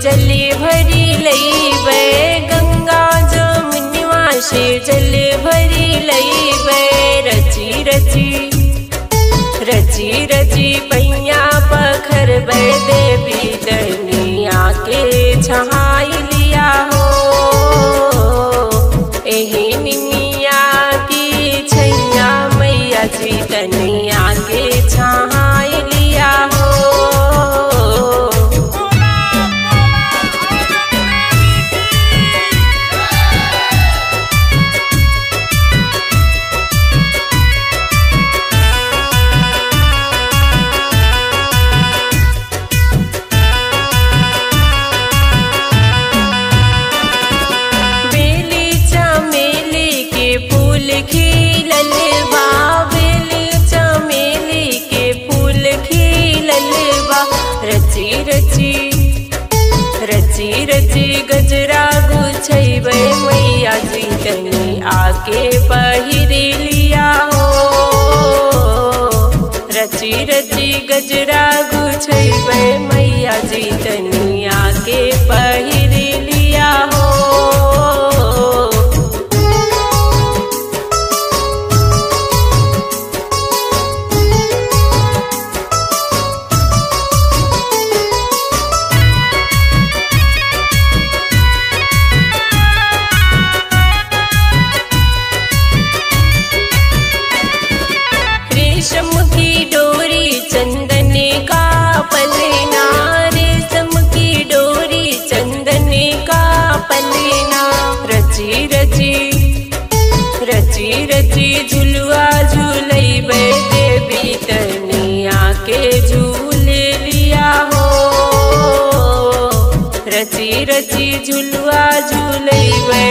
जल भरी लईबे गंगा जमुनवा से जल भरी लईबे रची रची रची रची पैया पखरबे देवी दनिया के छहाई लिया हो एही निमिया की छैया मैया जी दनिया के छहाई लिया हो। खिलल बा बेली चमेली के फूल खिलल बा रची रची रची रची गजरा गुछैबे मैया जी तनी आके पहिर लिया हो रची रची गजरा गुछैबे मैया जी तनी आके पहिर लिया हो। रेशम की डोरी चंदन का पलना रेशम की डोरी चंदन का पलना रची रची रची रची झुलुआ झूलैबे देवी तनिया के झूल लिया हो रची रची झुलुआ झूलैबे